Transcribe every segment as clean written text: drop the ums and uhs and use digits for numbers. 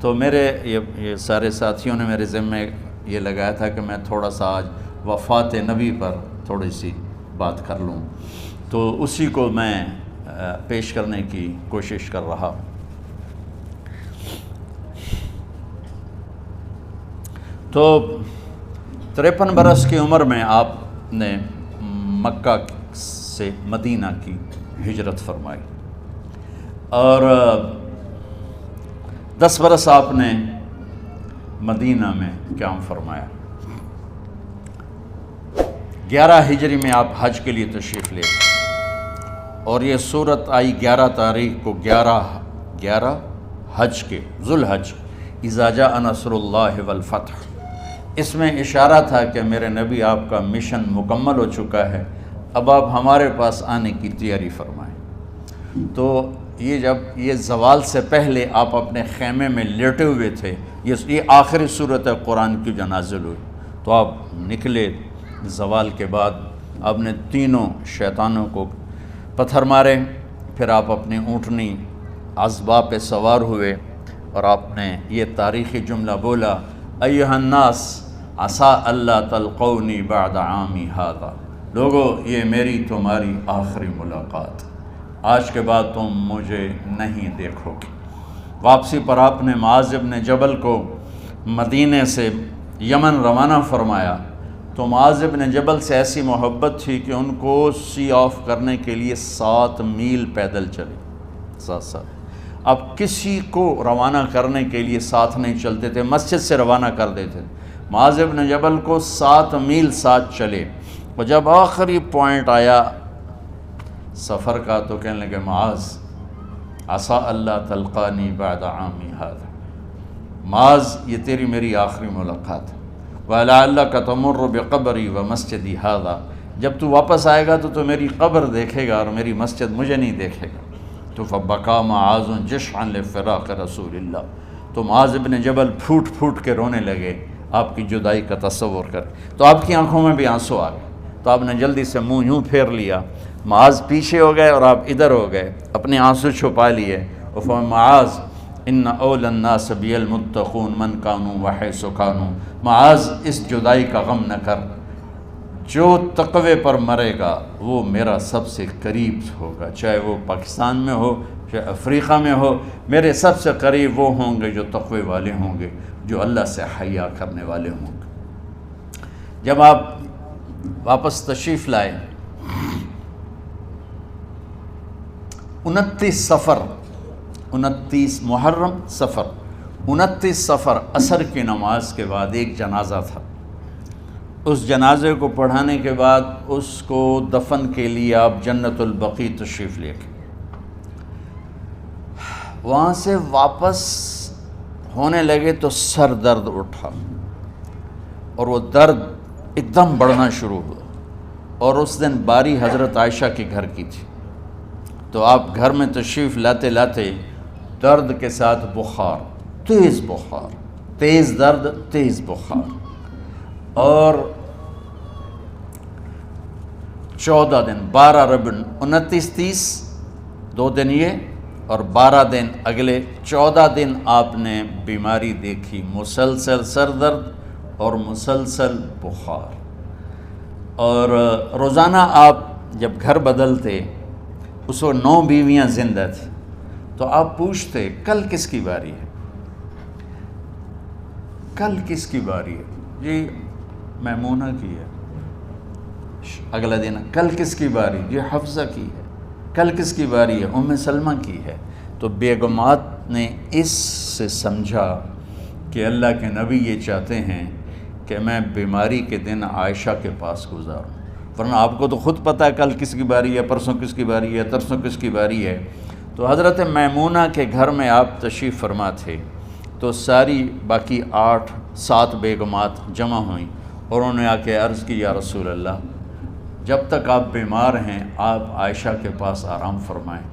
تو میرے یہ سارے ساتھیوں نے میرے ذمے یہ لگایا تھا کہ میں تھوڑا سا آج وفات نبی پر تھوڑی سی بات کر لوں، تو اسی کو میں پیش کرنے کی کوشش کر رہا ہوں۔ تو 53 برس کی عمر میں آپ نے مکہ سے مدینہ کی ہجرت فرمائی، اور 10 برس آپ نے مدینہ میں قیام فرمایا۔ 11 ہجری میں آپ حج کے لیے تشریف لے، اور یہ صورت آئی 11 تاریخ کو، 11 حج کے، ذوالحج، اذا جاء نصر اللہ والفتح۔ اس میں اشارہ تھا کہ میرے نبی آپ کا مشن مکمل ہو چکا ہے، اب آپ ہمارے پاس آنے کی تیاری فرمائیں۔ تو یہ جب یہ زوال سے پہلے آپ اپنے خیمے میں لیٹے ہوئے تھے، یہ آخری صورت قرآن کی جو نازل ہوئی، تو آپ نکلے زوال کے بعد، آپ نے تینوں شیطانوں کو پتھر مارے، پھر آپ اپنی اونٹنی عذبہ پہ سوار ہوئے، اور آپ نے یہ تاریخی جملہ بولا، ایھا الناس عسیٰ اللہ تلقونی بعد عامی ھذا، لوگو یہ میری تمہاری آخری ملاقات، آج کے بعد تم مجھے نہیں دیکھو گے۔ واپسی پر آپ نے معاذ بن جبل کو مدینے سے یمن روانہ فرمایا، تو معاذ بن جبل سے ایسی محبت تھی کہ ان کو سی آف کرنے کے لیے 7 میل پیدل چلے، 7۔ اب کسی کو روانہ کرنے کے لیے ساتھ نہیں چلتے تھے، مسجد سے روانہ کر دیتے تھے، معاذ بن جبل کو 7 میل ساتھ چلے، اور جب آخری پوائنٹ آیا سفر کا تو کہنے لگے، معاذ عسیٰ اللہ تلقانی بعد عامی ھذا، معاذ یہ تیری میری آخری ملاقات ہے، وَلَعَلَّكَ تَمُرُّ بِقَبْرِي وَمَسْجِدِي ھذا، جب تو واپس آئے گا تو میری قبر دیکھے گا اور میری مسجد مجھے نہیں دیکھے گا۔ تو فَبَكَىٰ مُعَاذٌ جِشْعًا لِفِرَاقِ رسول اللہ، تو معاذ بن جبل پھوٹ پھوٹ کے رونے لگے آپ کی جدائی کا تصور کر، تو آپ کی آنکھوں میں بھی آنسو آ گئے، تو آپ نے جلدی سے منہ یوں پھیر لیا، معاذ پیچھے ہو گئے اور آپ ادھر ہو گئے، اپنے آنسو چھپا لیے، اور فرمایا، معاذ ان اولی الناس بی المتقون من کانوا وحیث کانوا، معاذ اس جدائی کا غم نہ کر، جو تقوی پر مرے گا وہ میرا سب سے قریب ہوگا، چاہے وہ پاکستان میں ہو چاہے افریقہ میں ہو، میرے سب سے قریب وہ ہوں گے جو تقوی والے ہوں گے، جو اللہ سے حیا کرنے والے ہوں گے۔ جب آپ واپس تشریف لائے، 29 صفر، 29 محرم صفر، 29 صفر عصر کی نماز کے بعد ایک جنازہ تھا، اس جنازے کو پڑھانے کے بعد اس کو دفن کے لیے آپ جنت البقیع تشریف لے گئے۔ وہاں سے واپس ہونے لگے تو سر درد اٹھا، اور وہ درد ایک دم بڑھنا شروع ہوا، اور اس دن باری حضرت عائشہ کے گھر کی تھی، تو آپ گھر میں تشریف لاتے لاتے درد کے ساتھ بخار، تیز درد، تیز بخار، اور 14 دن، 12 ربیع 29 30 2 دن یہ، اور 12 دن اگلے 14 دن آپ نے بیماری دیکھی، مسلسل سر درد اور مسلسل بخار، اور روزانہ آپ جب گھر بدلتے، اس وقت 9 بیویاں زندہ تھیں، تو آپ پوچھتے کل کس کی باری ہے، کل کس کی باری ہے، جی میمونہ کی ہے، اگلا دن کل کس کی باری، جی حفصہ کی ہے، کل کس کی باری ہے، ام سلمہ کی ہے۔ تو بیگمات نے اس سے سمجھا کہ اللہ کے نبی یہ چاہتے ہیں کہ میں بیماری کے دن عائشہ کے پاس گزاروں، ورنہ آپ کو تو خود پتہ ہے کل کس کی باری ہے، پرسوں کس کی باری ہے، ترسوں کس کی باری ہے۔ تو حضرت میمونہ کے گھر میں آپ تشریف فرما تھے، تو ساری باقی 7 بیگمات جمع ہوئیں، اور انہوں نے آ کے عرض کی، یا رسول اللہ، جب تک آپ بیمار ہیں آپ عائشہ کے پاس آرام فرمائیں،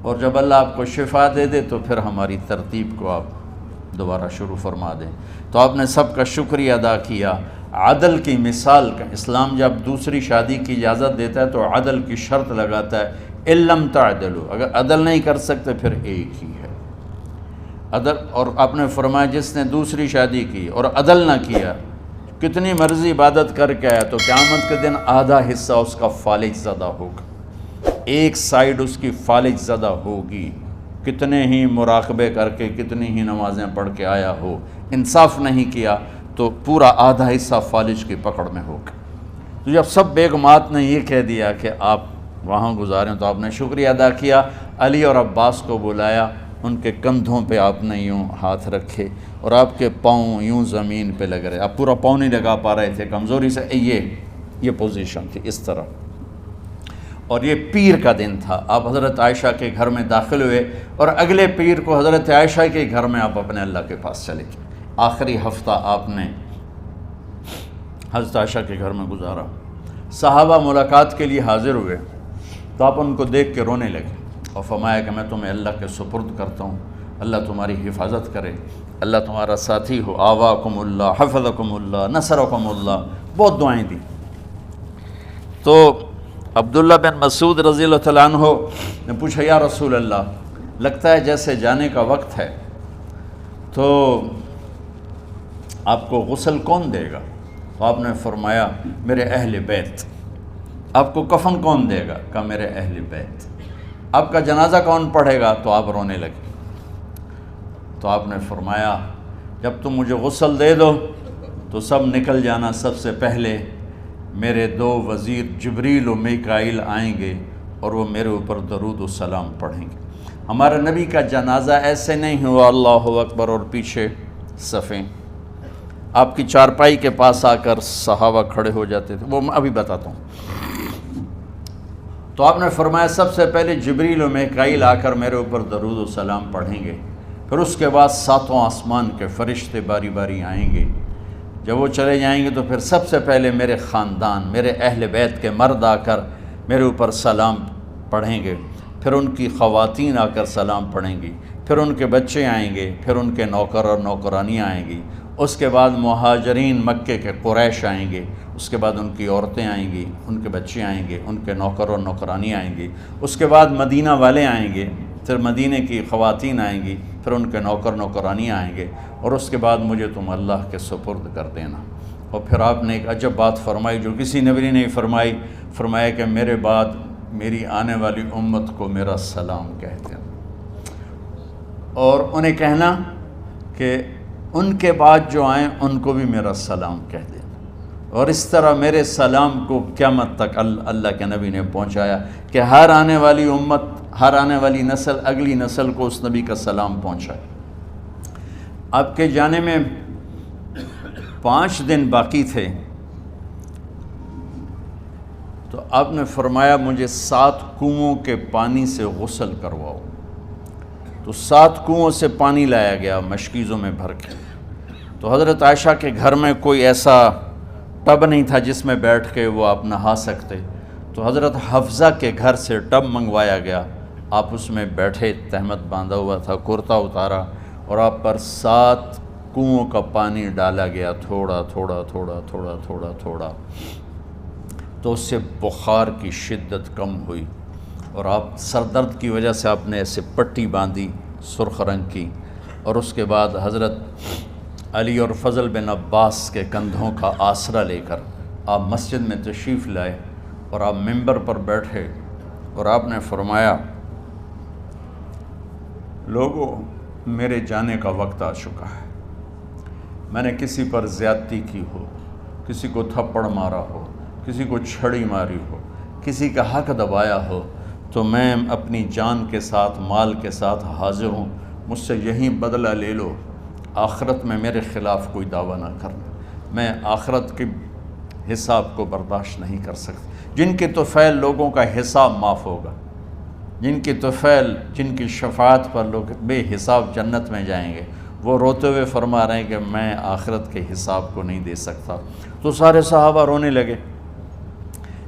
اور جب اللہ آپ کو شفا دے دے تو پھر ہماری ترتیب کو آپ دوبارہ شروع فرما دیں۔ تو آپ نے سب کا شکریہ ادا کیا، عدل کی مثال کا اسلام جب دوسری شادی کی اجازت دیتا ہے تو عدل کی شرط لگاتا ہے، اِن لَمْ تَعْدِلُوا، اگر عدل نہیں کر سکتے پھر ایک ہی ہے۔ عدل، اور آپ نے فرمایا جس نے دوسری شادی کی اور عدل نہ کیا، کتنی مرضی عبادت کر کے آیا تو قیامت کے دن آدھا حصہ اس کا فالج زدہ ہوگا، ایک سائیڈ اس کی فالج زدہ ہوگی، کتنے ہی مراقبے کر کے کتنی ہی نمازیں پڑھ کے آیا ہو، انصاف نہیں کیا تو پورا آدھا حصہ فالج کی پکڑ میں ہوگا۔ تو جب سب بیگمات نے یہ کہہ دیا کہ آپ وہاں گزاریں تو آپ نے شکریہ ادا کیا، علی اور عباس کو بلایا، ان کے کندھوں پہ آپ نے یوں ہاتھ رکھے اور آپ کے پاؤں یوں زمین پہ لگ رہے، آپ پورا پاؤں نہیں لگا پا رہے تھے کمزوری سے، یہ پوزیشن تھی اس طرح۔ اور یہ پیر کا دن تھا، آپ حضرت عائشہ کے گھر میں داخل ہوئے اور اگلے پیر کو حضرت عائشہ کے گھر میں آپ اپنے اللہ کے پاس چلے گئے۔ آخری ہفتہ آپ نے حضرت عائشہ کے گھر میں گزارا۔ صحابہ ملاقات کے لیے حاضر ہوئے تو آپ ان کو دیکھ کے رونے لگے اور فرمایا کہ میں تمہیں اللہ کے سپرد کرتا ہوں، اللہ تمہاری حفاظت کرے، اللہ تمہارا ساتھی ہو، آواکم اللہ، حفظکم اللہ، نصرکم اللہ، بہت دعائیں دی۔ تو عبداللہ بن مسعود رضی اللہ تعالیٰ عنہ نے پوچھا یا رسول اللہ، لگتا ہے جیسے جانے کا وقت ہے، تو آپ کو غسل کون دے گا؟ تو آپ نے فرمایا میرے اہل بیت۔ آپ کو کفن کون دے گا؟ کہا میرے اہل بیت۔ آپ کا جنازہ کون پڑھے گا؟ تو آپ رونے لگے۔ تو آپ نے فرمایا جب تم مجھے غسل دے دو تو سب نکل جانا، سب سے پہلے میرے دو وزیر جبریل و میکائیل آئیں گے اور وہ میرے اوپر درود و سلام پڑھیں گے۔ ہمارے نبی کا جنازہ ایسے نہیں ہوا اللہ اکبر اور پیچھے صفیں، آپ کی چارپائی کے پاس آ کر صحابہ کھڑے ہو جاتے تھے، وہ میں ابھی بتاتا ہوں۔ تو آپ نے فرمایا سب سے پہلے جبریل و میکائیل آ کر میرے اوپر درود و سلام پڑھیں گے، پھر اس کے بعد ساتوں آسمان کے فرشتے باری باری آئیں گے۔ جب وہ چلے جائیں گے تو پھر سب سے پہلے میرے خاندان، میرے اہل بیت کے مرد آ کر میرے اوپر سلام پڑھیں گے، پھر ان کی خواتین آ کر سلام پڑھیں گی، پھر ان کے بچے آئیں گے، پھر ان کے نوکر اور نوکرانی آئیں گی، اس کے بعد مہاجرین مکے کے قریش آئیں گے، اس کے بعد ان کی عورتیں آئیں گی، ان کے بچے آئیں گے، ان کے نوکر اور نوکرانی آئیں گی، اس کے بعد مدینہ والے آئیں گے، پھر مدینے کی خواتین آئیں گی، پھر ان کے نوکر نوکرانی آئیں گے، اور اس کے بعد مجھے تم اللہ کے سپرد کر دینا۔ اور پھر آپ نے ایک عجب بات فرمائی جو کسی نبی نے نہیں فرمائی، فرمایا کہ میرے بعد میری آنے والی امت کو میرا سلام کہہ دینا، اور انہیں کہنا کہ ان کے بعد جو آئیں ان کو بھی میرا سلام کہہ دینا۔ اور اس طرح میرے سلام کو قیامت تک اللہ کے نبی نے پہنچایا کہ ہر آنے والی امت، ہر آنے والی نسل، اگلی نسل کو اس نبی کا سلام پہنچائے۔ آپ کے جانے میں 5 دن باقی تھے تو آپ نے فرمایا مجھے 7 کنوؤں کے پانی سے غسل کرواؤ۔ تو 7 کنوؤں سے پانی لایا گیا مشکیزوں میں بھر کے۔ تو حضرت عائشہ کے گھر میں کوئی ایسا ٹب نہیں تھا جس میں بیٹھ کے وہ آپ نہا سکتے، تو حضرت حفصہ کے گھر سے ٹب منگوایا گیا، آپ اس میں بیٹھے، تہمت باندھا ہوا تھا، کرتا اتارا، اور آپ پر 7 کنوؤں کا پانی ڈالا گیا، تھوڑا تھوڑا تھوڑا تھوڑا تھوڑا تھوڑا، تو اس سے بخار کی شدت کم ہوئی، اور آپ سر درد کی وجہ سے آپ نے ایسے پٹی باندھی سرخ رنگ کی، اور اس کے بعد حضرت علی اور فضل بن عباس کے کندھوں کا آسرا لے کر آپ مسجد میں تشریف لائے، اور آپ ممبر پر بیٹھے اور آپ نے فرمایا لوگوں میرے جانے کا وقت آ چکا ہے، میں نے کسی پر زیادتی کی ہو، کسی کو تھپڑ مارا ہو، کسی کو چھڑی ماری ہو، کسی کا حق دبایا ہو، تو میں اپنی جان کے ساتھ، مال کے ساتھ حاضر ہوں، مجھ سے یہیں بدلہ لے لو، آخرت میں میرے خلاف کوئی دعویٰ نہ کرنا، میں آخرت کے حساب کو برداشت نہیں کر سکتا۔ جن کے طفیل لوگوں کا حساب معاف ہوگا، جن کی طفیل، جن کی شفاعت پر لوگ بے حساب جنت میں جائیں گے، وہ روتے ہوئے فرما رہے ہیں کہ میں آخرت کے حساب کو نہیں دے سکتا۔ تو سارے صحابہ رونے لگے،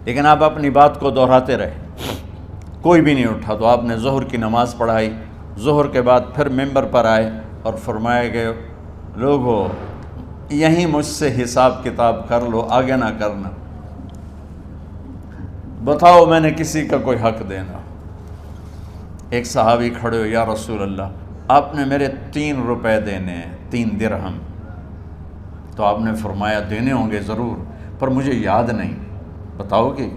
لیکن آپ اپنی بات کو دہراتے رہے، کوئی بھی نہیں اٹھا۔ تو آپ نے ظہر کی نماز پڑھائی، ظہر کے بعد پھر ممبر پر آئے اور فرمایا کہ لوگو یہیں مجھ سے حساب کتاب کر لو، آگے نہ کرنا، بتاؤ میں نے کسی کا کوئی حق دینا۔ ایک صحابی کھڑے ہو، یا رسول اللہ آپ نے میرے 3 روپے دینے ہیں، 3 درہم۔ تو آپ نے فرمایا دینے ہوں گے ضرور، پر مجھے یاد نہیں، بتاؤ گے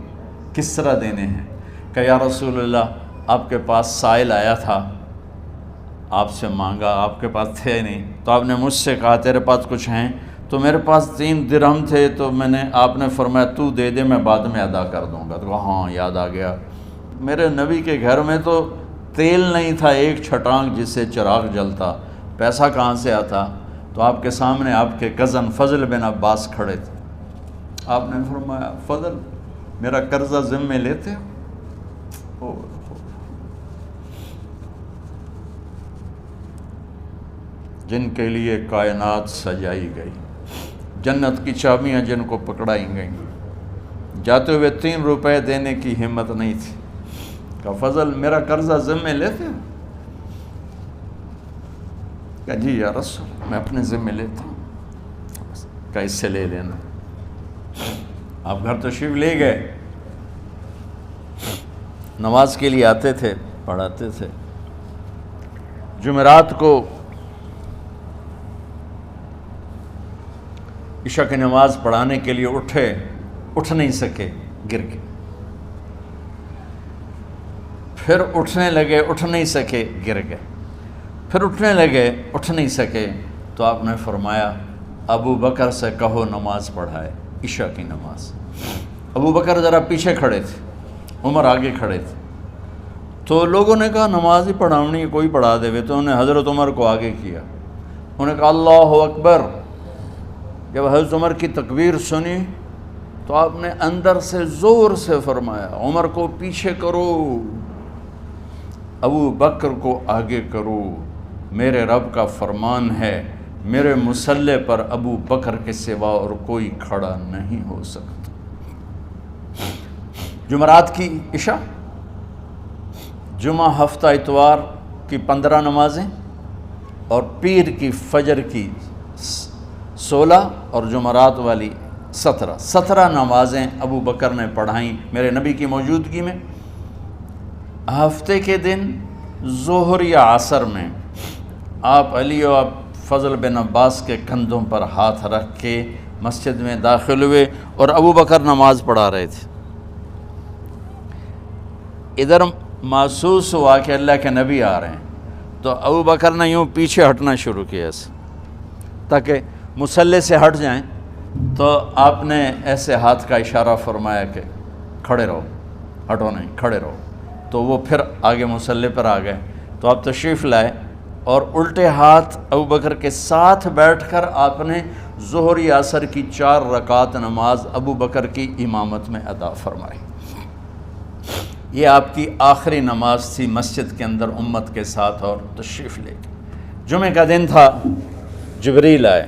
کس طرح دینے ہیں؟ کہ یا رسول اللہ آپ کے پاس سائل آیا تھا، آپ سے مانگا، آپ کے پاس تھے نہیں، تو آپ نے مجھ سے کہا تیرے پاس کچھ ہیں؟ تو میرے پاس 3 درہم تھے، تو آپ نے فرمایا تو دے دے، میں بعد میں ادا کر دوں گا۔ تو ہاں یاد آ گیا، میرے نبی کے گھر میں تو تیل نہیں تھا، ایک چھٹانگ جس سے چراغ جلتا، پیسہ کہاں سے آتا؟ تو آپ کے سامنے آپ کے کزن فضل بن عباس کھڑے تھے، آپ نے فرمایا فضل میرا قرضہ ذمے لیتے ہو؟ جن کے لیے کائنات سجائی گئی، جنت کی چابیاں جن کو پکڑائی گئیں، جاتے ہوئے 3 روپے دینے کی ہمت نہیں تھی۔ کہا فضل میرا قرضہ ذمے لیتے ہو؟ کہا جی یا رسول میں اپنے ذمے لیتا ہوں۔ کہا اس سے لے لینا۔ آپ گھر تشریف لے گئے، نماز کے لیے آتے تھے، پڑھاتے تھے۔ جمعرات کو عشاء کی نماز پڑھانے کے لیے اٹھ نہیں سکے، گر گئے، پھر اٹھنے لگے، اٹھ نہیں سکے، گر گئے، پھر اٹھنے لگے، اٹھ نہیں سکے، تو آپ نے فرمایا ابو بکر سے کہو نماز پڑھائے، عشاء کی نماز۔ ابو بکر ذرا پیچھے کھڑے تھے، عمر آگے کھڑے تھے، تو لوگوں نے کہا نماز ہی پڑھاونی، کوئی پڑھا دے، تو انہوں نے حضرت عمر کو آگے کیا، انہوں نے کہا اللہ اکبر۔ جب حضرت عمر کی تکبیر سنی تو آپ نے اندر سے زور سے فرمایا عمر کو پیچھے کرو، ابو بکر کو آگے کرو، میرے رب کا فرمان ہے میرے مصلی پر ابو بکر کے سوا اور کوئی کھڑا نہیں ہو سکتا۔ جمعرات کی عشاء، جمعہ ہفتہ اتوار کی 15 نمازیں، اور پیر کی فجر کی 16 اور جمعرات والی 17 نمازیں ابو بکر نے پڑھائیں میرے نبی کی موجودگی میں۔ ہفتے کے دن ظہر یا عصر میں آپ علی و فضل بن عباس کے کندھوں پر ہاتھ رکھ کے مسجد میں داخل ہوئے اور ابو بکر نماز پڑھا رہے تھے۔ ادھر محسوس ہوا کہ اللہ کے نبی آ رہے ہیں، تو ابو بکر نے یوں پیچھے ہٹنا شروع کیا ایسے تاکہ مصلی سے ہٹ جائیں، تو آپ نے ایسے ہاتھ کا اشارہ فرمایا کہ کھڑے رہو، ہٹو نہیں، کھڑے رہو، تو وہ پھر آگے مصلی پر آ گئے۔ تو آپ تشریف لائے اور الٹے ہاتھ ابو بکر کے ساتھ بیٹھ کر آپ نے ظہر یا عصر کی 4 رکعت نماز ابو بکر کی امامت میں ادا فرمائی۔ یہ آپ کی آخری نماز تھی مسجد کے اندر امت کے ساتھ اور تشریف لے کے۔ جمعہ کا دن تھا، جبریل آئے،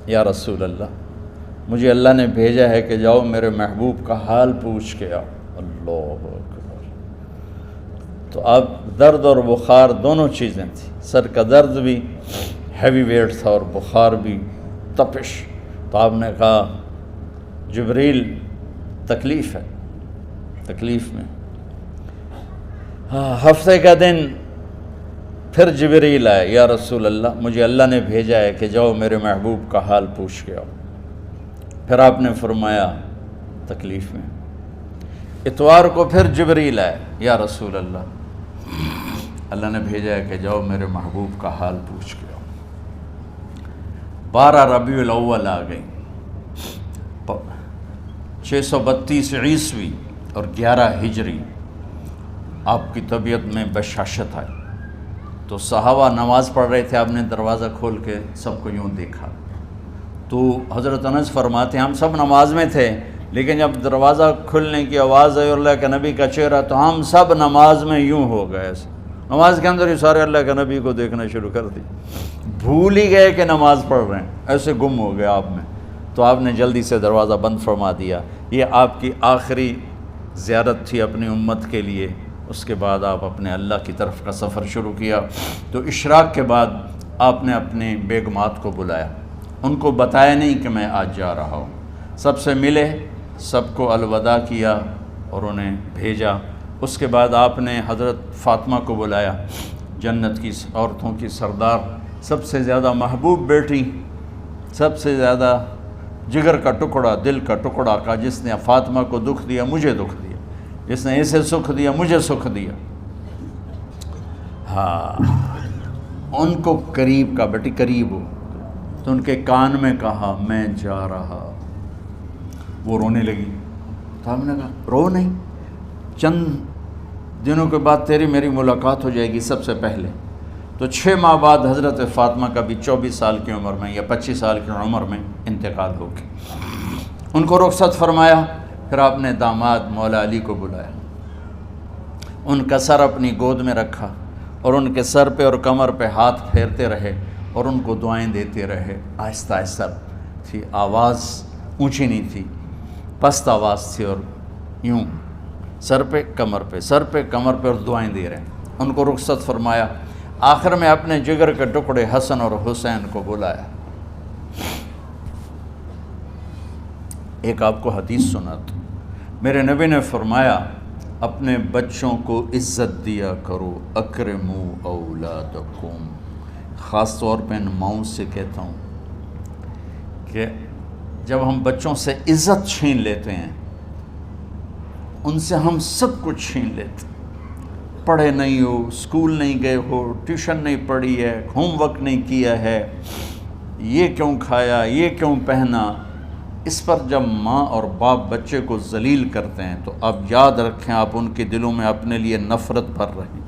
یا رسول اللہ مجھے اللہ نے بھیجا ہے کہ جاؤ میرے محبوب کا حال پوچھ کے آؤ۔ اللہ اکبر۔ تو اب درد اور بخار دونوں چیزیں تھیں، سر کا درد بھی ہیوی ویٹ تھا اور بخار بھی، تپش۔ تو آپ نے کہا جبریل تکلیف ہے، تکلیف میں۔ ہفتے کا دن پھر جبریل آئے، یا رسول اللہ مجھے اللہ نے بھیجا ہے کہ جاؤ میرے محبوب کا حال پوچھ کے آؤ۔ پھر آپ نے فرمایا تکلیف میں۔ اتوار کو پھر جبریل آئے، یا رسول اللہ نے بھیجا ہے کہ جاؤ میرے محبوب کا حال پوچھ کے آؤ۔ 12 ربیع الاول آ گئی، 632 عیسوی اور 11 ہجری، آپ کی طبیعت میں بشاشت آئی۔ تو صحابہ نماز پڑھ رہے تھے، آپ نے دروازہ کھول کے سب کو یوں دیکھا، تو حضرت انس فرماتے ہیں ہم سب نماز میں تھے، لیکن جب دروازہ کھلنے کی آواز آئی اور اللہ کے نبی کا چہرہ، تو ہم سب نماز میں یوں ہو گئے، نماز کے اندر ہی سارے اللہ کے نبی کو دیکھنا شروع کر دی، بھول ہی گئے کہ نماز پڑھ رہے ہیں، ایسے گم ہو گئے آپ میں۔ تو آپ نے جلدی سے دروازہ بند فرما دیا۔ یہ آپ کی آخری زیارت تھی اپنی امت کے لیے۔ اس کے بعد آپ اپنے اللہ کی طرف کا سفر شروع کیا۔ تو اشراق کے بعد آپ نے اپنے بیگمات کو بلایا، ان کو بتایا نہیں کہ میں آج جا رہا ہوں، سب سے ملے، سب کو الوداع کیا اور انہیں بھیجا۔ اس کے بعد آپ نے حضرت فاطمہ کو بلایا، جنت کی عورتوں کی سردار، سب سے زیادہ محبوب بیٹی، سب سے زیادہ جگر کا ٹکڑا، دل کا ٹکڑا کا، جس نے فاطمہ کو دکھ دیا مجھے دکھ دیا، جس نے اسے سکھ دیا مجھے سکھ دیا۔ ہاں، ان کو قریب کا، بیٹی قریب ہو، تو ان کے کان میں کہا میں جا رہا۔ وہ رونے لگی، تو ہم نے کہا رو نہیں، چند دنوں کے بعد تیری میری ملاقات ہو جائے گی سب سے پہلے۔ تو 6 ماہ بعد حضرت فاطمہ کا بھی 24 سال کی عمر میں یا 25 سال کی عمر میں انتقال ہو گیا۔ ان کو رخصت فرمایا، پھر آپ نے داماد مولا علی کو بلایا، ان کا سر اپنی گود میں رکھا اور ان کے سر پہ اور کمر پہ ہاتھ پھیرتے رہے اور ان کو دعائیں دیتے رہے۔ آہستہ آہستہ تھی، آواز اونچی نہیں تھی، پست آواز تھی، اور یوں سر پہ کمر پہ، سر پہ کمر پہ، اور دعائیں دے رہے ہیں۔ ان کو رخصت فرمایا، آخر میں اپنے جگر کے ٹکڑے حسن اور حسین کو بلایا۔ ایک آپ کو حدیث سناتا ہوں، میرے نبی نے فرمایا اپنے بچوں کو عزت دیا کرو، اکرموا اولادکم۔ خاص طور پہ ان ماؤں سے کہتا ہوں کہ جب ہم بچوں سے عزت چھین لیتے ہیں، ان سے ہم سب کچھ چھین لیتے ہیں۔ پڑھے نہیں ہو، اسکول نہیں گئے ہو، ٹیوشن نہیں پڑھی ہے، ہوم ورک نہیں کیا ہے، یہ کیوں کھایا، یہ کیوں پہنا، اس پر جب ماں اور باپ بچے کو ذلیل کرتے ہیں تو آپ یاد رکھیں آپ ان کے دلوں میں اپنے لیے نفرت بھر رہے ہیں۔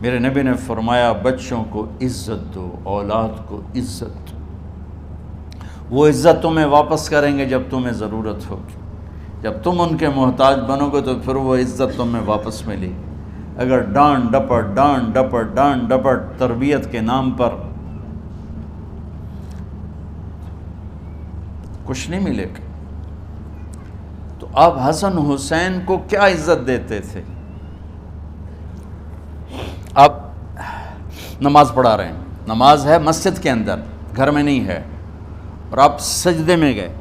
میرے نبی نے فرمایا بچوں کو عزت دو، اولاد کو عزت دو، وہ عزت تمہیں واپس کریں گے جب تمہیں ضرورت ہوگی۔ جب تم ان کے محتاج بنو گے تو پھر وہ عزت تمہیں واپس ملے گی۔ اگر ڈانٹ ڈپٹ تربیت کے نام پر کچھ نہیں ملے گا۔ تو آپ حسن حسین کو کیا عزت دیتے تھے؟ آپ نماز پڑھا رہے ہیں، نماز ہے مسجد کے اندر، گھر میں نہیں ہے، اور آپ سجدے میں گئے،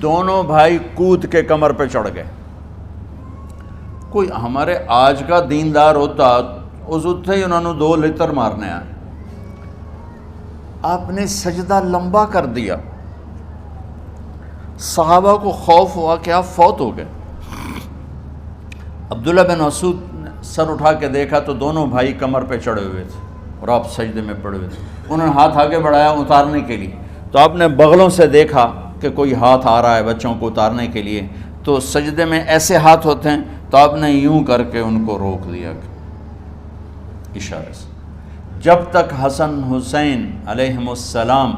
دونوں بھائی کود کے کمر پہ چڑھ گئے۔ کوئی ہمارے آج کا دیندار ہوتا اس اٹھتے ہی انہوں نے 2 لتر مارنے آئے، آپ نے سجدہ لمبا کر دیا، صحابہ کو خوف ہوا کہ آپ فوت ہو گئے۔ عبداللہ بن مسعود نے سر اٹھا کے دیکھا تو دونوں بھائی کمر پہ چڑھے ہوئے تھے اور آپ سجدے میں پڑے ہوئے تھے۔ انہوں نے ہاتھ آگے بڑھایا اتارنے کے لیے، تو آپ نے بغلوں سے دیکھا کہ کوئی ہاتھ آ رہا ہے بچوں کو اتارنے کے لیے، تو سجدے میں ایسے ہاتھ ہوتے ہیں، تو آپ نے یوں کر کے ان کو روک دیا اشارے سے۔ جب تک حسن حسین علیہم السلام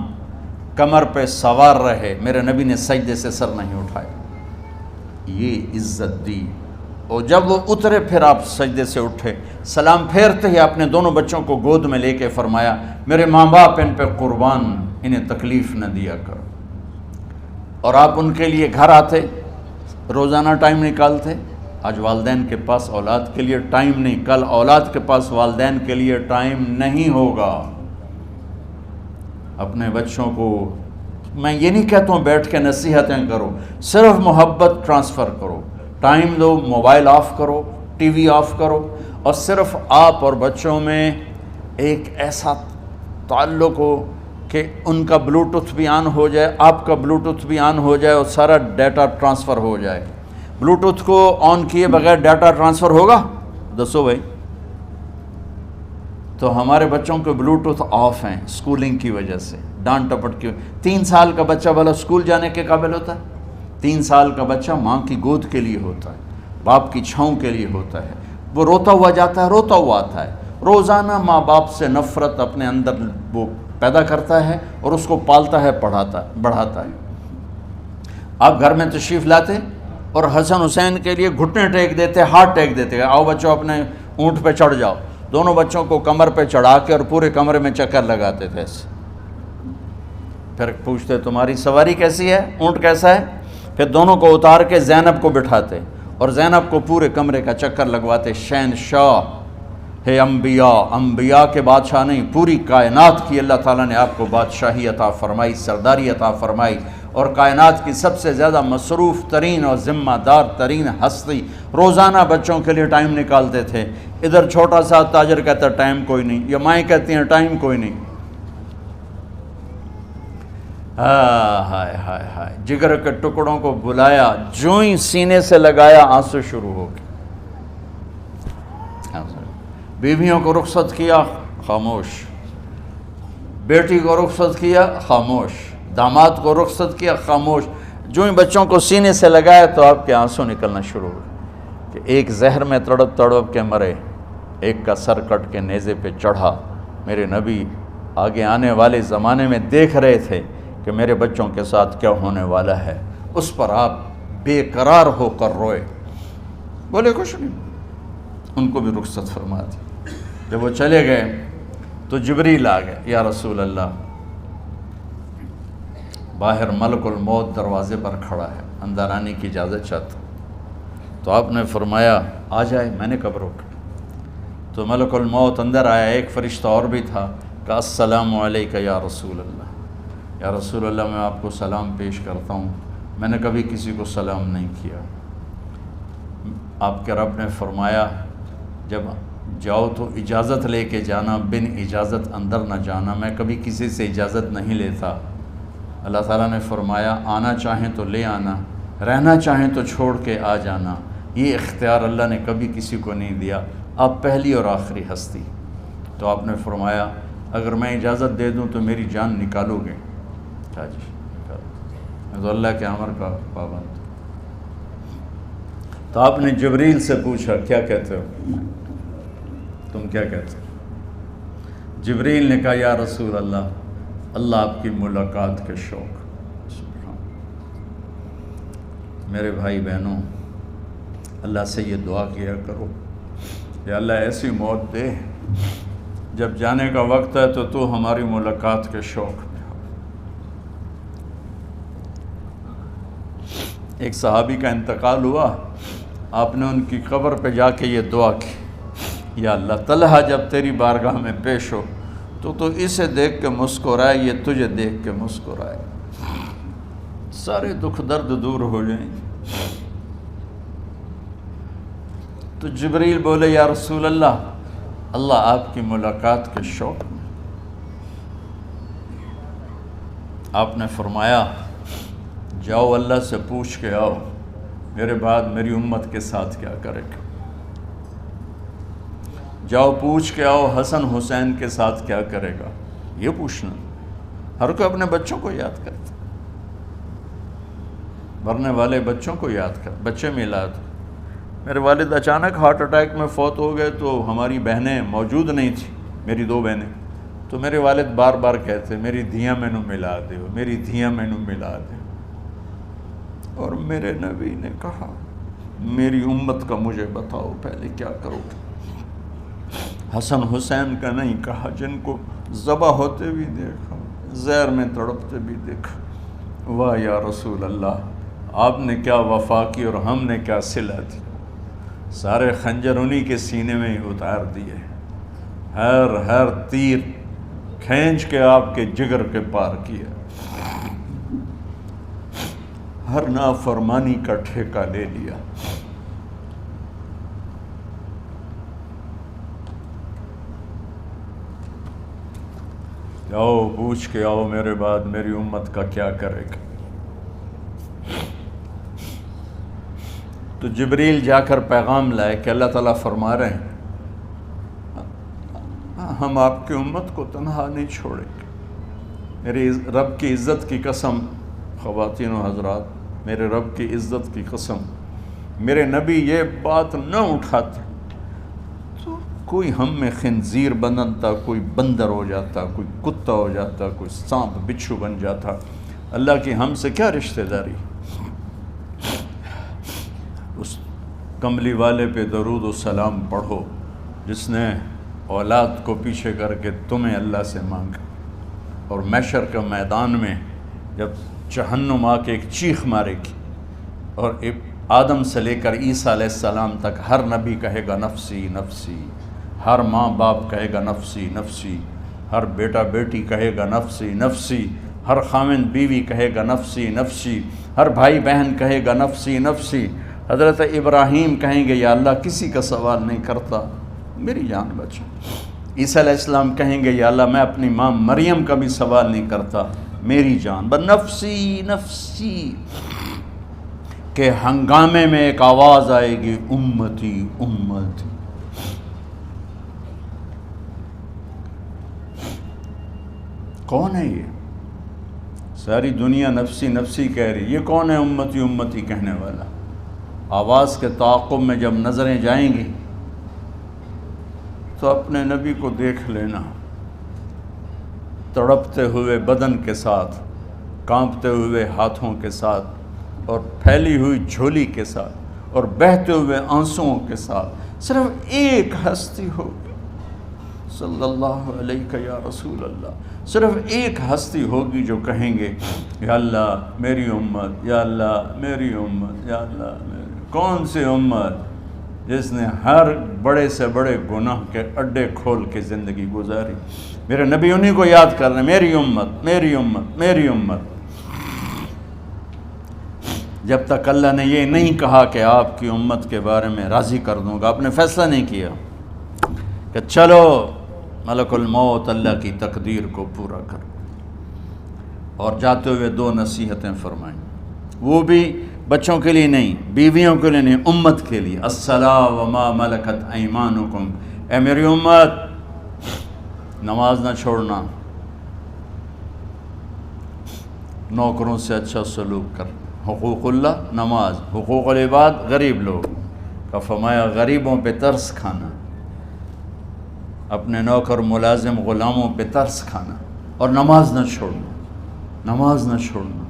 کمر پہ سوار رہے میرے نبی نے سجدے سے سر نہیں اٹھایا، یہ عزت دی۔ اور جب وہ اترے پھر آپ سجدے سے اٹھے، سلام پھیرتے ہی آپ نے دونوں بچوں کو گود میں لے کے فرمایا میرے ماں باپ ان پہ قربان، انہیں تکلیف نہ دیا کرو۔ اور آپ ان کے لیے گھر آتے، روزانہ ٹائم نکالتے۔ آج والدین کے پاس اولاد کے لیے ٹائم نہیں، کل اولاد کے پاس والدین کے لیے ٹائم نہیں ہوگا۔ اپنے بچوں کو میں یہ نہیں کہتا ہوں بیٹھ کے نصیحتیں کرو، صرف محبت ٹرانسفر کرو، ٹائم دو، موبائل آف کرو، ٹی وی آف کرو، اور صرف آپ اور بچوں میں ایک ایسا تعلق ہو کہ ان کا بلوٹوتھ بھی آن ہو جائے، آپ کا بلوٹوتھ بھی آن ہو جائے، اور سارا ڈیٹا ٹرانسفر ہو جائے۔ بلوٹوتھ کو آن کیے بغیر ڈیٹا ٹرانسفر ہوگا؟ دسو بھائی۔ تو ہمارے بچوں کے بلوٹوتھ آف ہیں اسکولنگ کی وجہ سے، ڈانٹ ٹپٹ کی۔ 3 سال کا بچہ بھلا اسکول جانے کے قابل ہوتا ہے؟ 3 سال کا بچہ ماں کی گود کے لیے ہوتا ہے، باپ کی چھاؤں کے لیے ہوتا ہے، وہ روتا ہوا جاتا ہے، روتا ہوا آتا ہے، روزانہ ماں باپ سے نفرت اپنے اندر وہ پیدا کرتا ہے اور اس کو پالتا ہے، بڑھاتا ہے۔ آپ گھر میں تشریف لاتے اور حسن حسین کے لیے گھٹنے ٹیک دیتے، ہاتھ ٹیک دیتے، آؤ بچوں اپنے اونٹ پہ چڑھ جاؤ۔ دونوں بچوں کو کمر پہ چڑھا کے اور پورے کمرے میں چکر لگاتے تھے ایسے۔ پھر پوچھتے تمہاری سواری کیسی ہے، اونٹ کیسا ہے؟ پھر دونوں کو اتار کے زینب کو بٹھاتے اور زینب کو پورے کمرے کا چکر لگواتے۔ شہنشاہ ہے انبیاء، انبیاء کے بادشاہ نہیں، پوری کائنات کی اللہ تعالیٰ نے آپ کو بادشاہی عطا فرمائی، سرداری عطا فرمائی، اور کائنات کی سب سے زیادہ مصروف ترین اور ذمہ دار ترین ہستی روزانہ بچوں کے لیے ٹائم نکالتے تھے۔ ادھر چھوٹا سا تاجر کہتا ہے ٹائم کوئی نہیں، یا مائیں کہتی ہیں ٹائم کوئی نہیں۔ ہائے ہائے ہائے، جگر کے ٹکڑوں کو بلایا، جو ہی سینے سے لگایا آنسو شروع ہو گئے۔ بیویوں کو رخصت کیا، خاموش، بیٹی کو رخصت کیا، خاموش، داماد کو رخصت کیا، خاموش، جو ہی بچوں کو سینے سے لگایا تو آپ کے آنسو نکلنا شروع ہوئے کہ ایک زہر میں تڑپ تڑپ کے مرے، ایک کا سر کٹ کے نیزے پہ چڑھا۔ میرے نبی آگے آنے والے زمانے میں دیکھ رہے تھے کہ میرے بچوں کے ساتھ کیا ہونے والا ہے، اس پر آپ بے قرار ہو کر روئے، بولے کچھ نہیں، ان کو بھی رخصت فرما دی۔ جب وہ چلے گئے تو جبریل آ گئے، یا رسول اللہ، باہر ملک الموت دروازے پر کھڑا ہے، اندر آنے کی اجازت چاہتا۔ تو آپ نے فرمایا آ جائے، میں نے کب روکا؟ تو ملک الموت اندر آیا، ایک فرشتہ اور بھی تھا، کہا السلام علیکہ یا رسول اللہ، یا رسول اللہ میں آپ کو سلام پیش کرتا ہوں، میں نے کبھی کسی کو سلام نہیں کیا۔ آپ کے رب نے فرمایا جب جاؤ تو اجازت لے کے جانا، بن اجازت اندر نہ جانا، میں کبھی کسی سے اجازت نہیں لیتا۔ اللہ تعالیٰ نے فرمایا آنا چاہیں تو لے آنا، رہنا چاہیں تو چھوڑ کے آ جانا، یہ اختیار اللہ نے کبھی کسی کو نہیں دیا، آپ پہلی اور آخری ہستی۔ تو آپ نے فرمایا اگر میں اجازت دے دوں تو میری جان نکالو گے؟ کہا جی نکالو، میں تو اللہ کے امر کا پابند۔ تو آپ نے جبریل سے پوچھا کیا کہتے ہو، تم کیا کہتے ہو؟ جبریل نے کہا یا رسول اللہ، اللہ آپ کی ملاقات کے شوق۔ میرے بھائی بہنوں، اللہ سے یہ دعا کیا کرو کہ اللہ ایسی موت دے جب جانے کا وقت ہے تو ہماری ملاقات کے شوق میں ہو۔ ایک صحابی کا انتقال ہوا، آپ نے ان کی قبر پہ جا کے یہ دعا کی، یا اللہ طلحہ جب تیری بارگاہ میں پیش ہو تو اسے دیکھ کے مسکرائے، یہ تجھے دیکھ کے مسکرائے، سارے دکھ درد دور ہو جائیں۔ تو جبریل بولے یا رسول اللہ، اللہ آپ کی ملاقات کے شوق میں۔ آپ نے فرمایا جاؤ اللہ سے پوچھ کے آؤ میرے بعد میری امت کے ساتھ کیا کرے گا، جاؤ پوچھ کے آؤ حسن حسین کے ساتھ کیا کرے گا۔ یہ پوچھنا، ہر کوئی اپنے بچوں کو یاد کرتا، مرنے والے بچوں کو یاد کر، بچے میلاد۔ میرے والد اچانک ہارٹ اٹیک میں فوت ہو گئے تو ہماری بہنیں موجود نہیں تھیں، میری دو بہنیں، تو میرے والد بار بار کہتے میری دھیاں مینوں ملا دیو، میری دھیاں مینوں ملا دیو، اور میرے نبی نے کہا میری امت کا مجھے بتاؤ پہلے کیا کرو گے۔ حسن حسین کا نہیں کہا، جن کو ذبح ہوتے بھی دیکھا، زہر میں تڑپتے بھی دیکھا۔ واہ یا رسول اللہ، آپ نے کیا وفا کی اور ہم نے کیا صلہ دی، سارے خنجر انہی کے سینے میں ہی اتار دیے، ہر تیر کھینچ کے آپ کے جگر کے پار کیا، ہر نافرمانی کا ٹھیکہ لے لیا۔ جاؤ پوچھ کے آؤ میرے بعد میری امت کا کیا کرے گا۔ تو جبریل جا کر پیغام لائے کہ اللہ تعالیٰ فرما رہے ہیں ہم آپ کی امت کو تنہا نہیں چھوڑیں گے۔ میرے رب کی عزت کی قسم، خواتین و حضرات، میرے رب کی عزت کی قسم، میرے نبی یہ بات نہ اٹھاتے تو کوئی ہم میں خنزیر بنتا، کوئی بندر ہو جاتا، کوئی کتا ہو جاتا، کوئی سانپ بچھو بن جاتا۔ اللہ کی ہم سے کیا رشتہ داری؟ اس کملی والے پہ درود و سلام پڑھو جس نے اولاد کو پیچھے کر کے تمہیں اللہ سے مانگا، اور محشر کے میدان میں جب جہنم آ کے ایک چیخ مارے گی اور آدم سے لے کر عیسیٰ علیہ السلام تک ہر نبی کہے گا نفسی نفسی، ہر ماں باپ کہے گا نفسی نفسی، ہر بیٹا بیٹی کہے گا نفسی نفسی، ہر خاوند بیوی کہے گا نفسی نفسی، ہر بھائی بہن کہے گا نفسی نفسی۔ حضرت ابراہیم کہیں گے یا اللہ کسی کا سوال نہیں کرتا، میری جان بچا۔ عیسیٰ علیہ السلام کہیں گے یا اللہ میں اپنی ماں مریم کا بھی سوال نہیں کرتا، میری جان نفسی نفسی، کہ ہنگامے میں ایک آواز آئے گی امتی امتی۔ کون ہے یہ؟ ساری دنیا نفسی نفسی کہہ رہی، یہ کون ہے امتی امتی کہنے والا؟ آواز کے تعاقب میں جب نظریں جائیں گی تو اپنے نبی کو دیکھ لینا، تڑپتے ہوئے بدن کے ساتھ، کانپتے ہوئے ہاتھوں کے ساتھ، اور پھیلی ہوئی جھولی کے ساتھ، اور بہتے ہوئے آنسوؤں کے ساتھ صرف ایک ہستی ہوگی، صلی اللہ علیہ یا رسول اللہ، صرف ایک ہستی ہوگی جو کہیں گے یا اللہ میری امت، یا اللہ میری امت، یا اللہ میری۔ کون سی امت؟ جس نے ہر بڑے سے بڑے گناہ کے اڈے کھول کے زندگی گزاری۔ میرے نبی انہی کو یاد کر رہے ہیں، میری امت میری امت میری امت۔ جب تک اللہ نے یہ نہیں کہا کہ آپ کی امت کے بارے میں راضی کر دوں گا، آپ نے فیصلہ نہیں کیا کہ چلو ملک الموت اللہ کی تقدیر کو پورا کر، اور جاتے ہوئے دو نصیحتیں فرمائیں، وہ بھی بچوں کے لیے نہیں، بیویوں کے لیے نہیں، امت کے لیے۔ الصلاۃ وما ملکت ایمانکم، اے میری امت نماز نہ چھوڑنا، نوکروں سے اچھا سلوک کر، حقوق اللہ نماز، حقوق العباد غریب لوگ کا فرمایا غریبوں پہ ترس کھانا، اپنے نوکر ملازم غلاموں پہ ترس کھانا، اور نماز نہ چھوڑنا، نماز نہ چھوڑنا،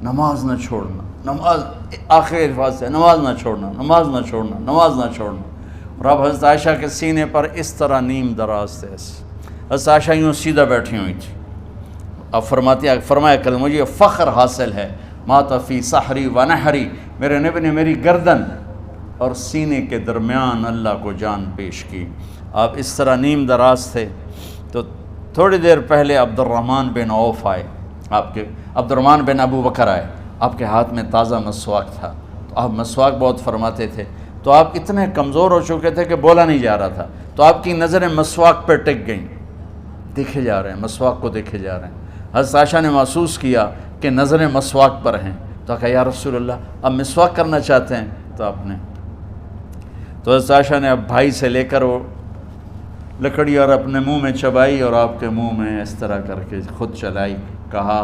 نماز نہ چھوڑنا، نماز آخر الفاظ سے نماز نہ چھوڑنا، نماز نہ چھوڑنا، نماز نہ چھوڑنا۔ اور اب حضرت عائشہ کے سینے پر اس طرح نیم دراز تھے، حضرت عائشہ یوں سیدھا بیٹھی ہوئی تھی۔ اب فرمایا کل مجھے فخر حاصل ہے، مات فی سحری و نحری، میرے نبی نے میری گردن اور سینے کے درمیان اللہ کو جان پیش کی۔ آپ اس طرح نیم دراز تھے تو تھوڑی دیر پہلے عبد الرحمن بن عوف آئے، عبد الرحمن بن ابو بکر آئے، آپ کے ہاتھ میں تازہ مسواک تھا، تو آپ مسواک بہت فرماتے تھے، تو آپ اتنے کمزور ہو چکے تھے کہ بولا نہیں جا رہا تھا، تو آپ کی نظریں مسواک پہ ٹک گئیں، دیکھے جا رہے ہیں، مسواک کو دیکھے جا رہے ہیں۔ حضرت عائشہ نے محسوس کیا کہ نظریں مسواک پر ہیں، تو کہا یا رسول اللہ اب مسواک کرنا چاہتے ہیں، تو آپ نے تو حضرت عائشہ نے اب بھائی سے لے کر وہ لکڑی اور اپنے منہ میں چبائی، اور آپ کے منہ میں اس طرح کر کے خود چلائی، کہا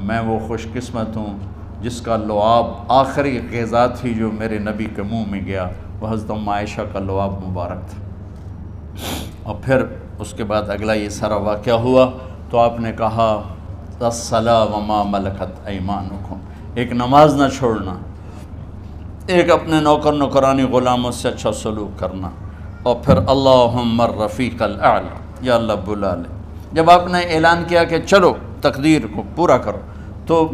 میں وہ خوش قسمت ہوں جس کا لعاب آخری غذا تھی جو میرے نبی کے منہ میں گیا، وہ حضرت ام عائشہ کا لعاب مبارک تھا۔ اور پھر اس کے بعد اگلا یہ سارا واقعہ ہوا، تو آپ نے کہا الصلاۃ وما ملکت ایمانکم، ایک نماز نہ چھوڑنا، ایک اپنے نوکر نوکرانی غلاموں سے اچھا سلوک کرنا، اور پھر اللہم الرفیق الاعلی، یا اللہ بلا لے۔ جب آپ نے اعلان کیا کہ چلو تقدیر کو پورا کرو، تو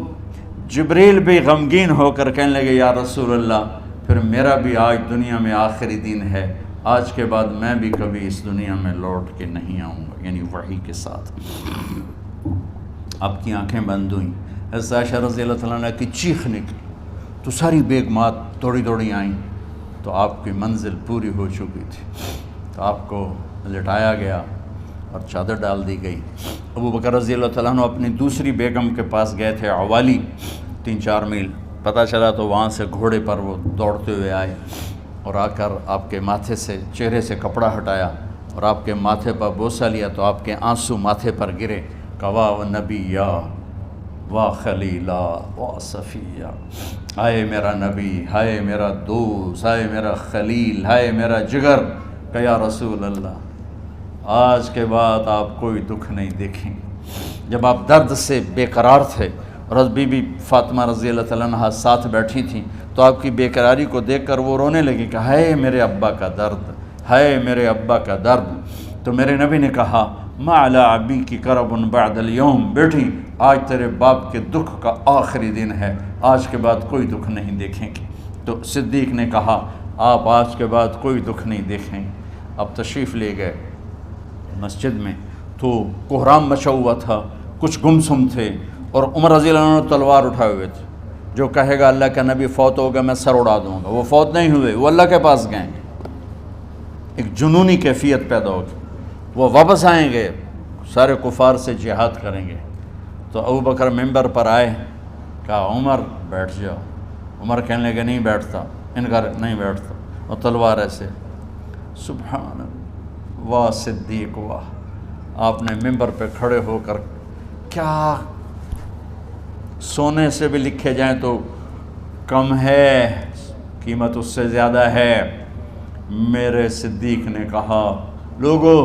جبریل بھی غمگین ہو کر کہنے لگے یا رسول اللہ پھر میرا بھی آج دنیا میں آخری دن ہے، آج کے بعد میں بھی کبھی اس دنیا میں لوٹ کے نہیں آؤں گا، یعنی وحی کے ساتھ۔ آپ کی آنکھیں بند ہوئیں، حضرت عائشہ رضی اللہ تعالیٰ عنہ کی چیخ نکلی، تو ساری بیگمات دوڑی دوڑی آئیں، تو آپ کی منزل پوری ہو چکی تھی، تو آپ کو لٹایا گیا اور چادر ڈال دی گئی۔ ابو بکر رضی اللہ تعالیٰ عنہ اپنی دوسری بیگم کے پاس گئے تھے، عوالی، 3-4 میل، پتہ چلا تو وہاں سے گھوڑے پر وہ دوڑتے ہوئے آئے، اور آ کر آپ کے ماتھے سے چہرے سے کپڑا ہٹایا اور آپ کے ماتھے پر بوسہ لیا، تو آپ کے آنسو ماتھے پر گرے، کہ واہ نبیّا واہ خلیلا واہ صفیہ، ہائے میرا نبی، ہائے میرا دوست، ہائے میرا خلیل، ہائے میرا جگر، کہ یا رسول اللہ آج کے بعد آپ کوئی دکھ نہیں دیکھیں۔ جب آپ درد سے بے قرار تھے اور بی بی فاطمہ رضی اللہ تعالیٰ عنہ ساتھ بیٹھی تھیں، تو آپ کی بے قراری کو دیکھ کر وہ رونے لگی کہ ہائے میرے ابا کا درد، ہائے میرے ابا کا درد۔ تو میرے نبی نے کہا ما علی ابی کی کرب بعد اليوم، بیٹی آج تیرے باپ کے دکھ کا آخری دن ہے، آج کے بعد کوئی دکھ نہیں دیکھیں گے۔ تو صدیق نے کہا آپ آج کے بعد کوئی دکھ نہیں دیکھیں گے۔ اب تشریف لے گئے مسجد میں، تو کوہرام مچا ہوا تھا، کچھ گمسم تھے، اور عمر رضی اللہ عنہ تلوار اٹھائے ہوئے تھے، جو کہے گا اللہ کا نبی فوت ہوگا میں سر اڑا دوں گا، وہ فوت نہیں ہوئے، وہ اللہ کے پاس گئے۔ ایک جنونی کیفیت پیدا ہوگی. وہ واپس آئیں گے، سارے کفار سے جہاد کریں گے. تو ابو بکر ممبر پر آئے، کہا عمر بیٹھ جاؤ. عمر کہنے لگے نہیں بیٹھتا، انکار نہیں بیٹھتا، اور تلوار ایسے. سبحان اللہ، واہ صدیق واہ. آپ نے ممبر پہ کھڑے ہو کر، کیا سونے سے بھی لکھے جائیں تو کم ہے، قیمت اس سے زیادہ ہے. میرے صدیق نے کہا لوگو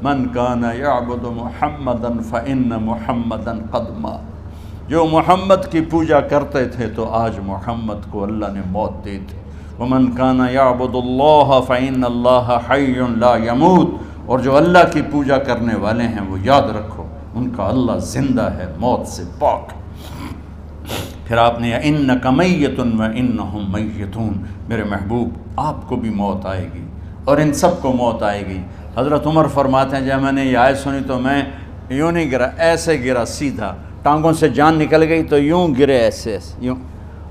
من کان یعبد محمدا فإن محمدا قد مات. جو محمد کی پوجا کرتے تھے تو آج محمد کو اللہ نے موت دی تھی. ومن کان یعبد اللہ فإن اللہ حی لا یموت. اور جو اللہ کی پوجا کرنے والے ہیں وہ یاد رکھو ان کا اللہ زندہ ہے، موت سے پاک. پھر آپ نے اِنَّکَ مَیَّتٌ وَإِنَّهُمْ مَیَّتُونَ، میرے محبوب آپ کو بھی موت آئے گی اور ان سب کو موت آئے گی. حضرت عمر فرماتے ہیں جب میں نے یہ آیت سنی تو میں یوں نہیں گرا، ایسے گرا سیدھا، ٹانگوں سے جان نکل گئی تو یوں گرے ایسے یوں،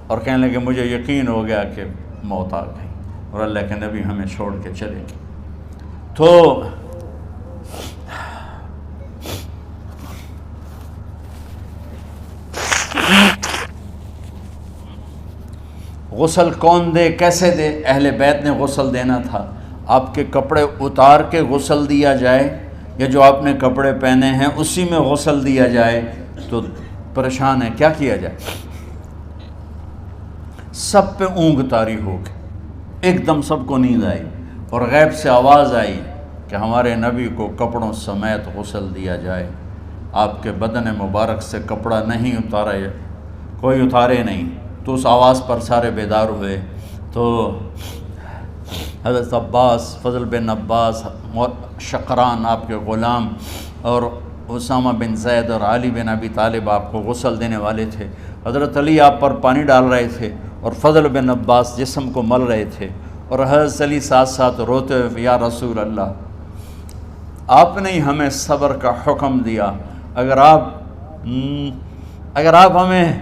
اور کہنے لگے مجھے یقین ہو گیا کہ موت آ گئی اور اللہ کے نبی ہمیں چھوڑ کے چلے گئے. تو غسل کون دے، کیسے دے؟ اہل بیت نے غسل دینا تھا. آپ کے کپڑے اتار کے غسل دیا جائے یا جو آپ نے کپڑے پہنے ہیں اسی میں غسل دیا جائے تو پریشان ہے، کیا کیا جائے؟ سب پہ اونگ طاری ہو گئی، ایک دم سب کو نیند آئی اور غیب سے آواز آئی کہ ہمارے نبی کو کپڑوں سمیت غسل دیا جائے. آپ کے بدن مبارک سے کپڑا نہیں اتارا، کوئی اتارے نہیں. تو اس آواز پر سارے بیدار ہوئے. تو حضرت عباس، فضل بن عباس، شقران آپ کے غلام، اور اسامہ بن زید اور علی بن ابی طالب آپ کو غسل دینے والے تھے. حضرت علی آپ پر پانی ڈال رہے تھے اور فضل بن عباس جسم کو مل رہے تھے، اور حضرت علی ساتھ ساتھ روتے ہوئے یا رسول اللہ آپ نے ہی ہمیں صبر کا حکم دیا، اگر آپ ہمیں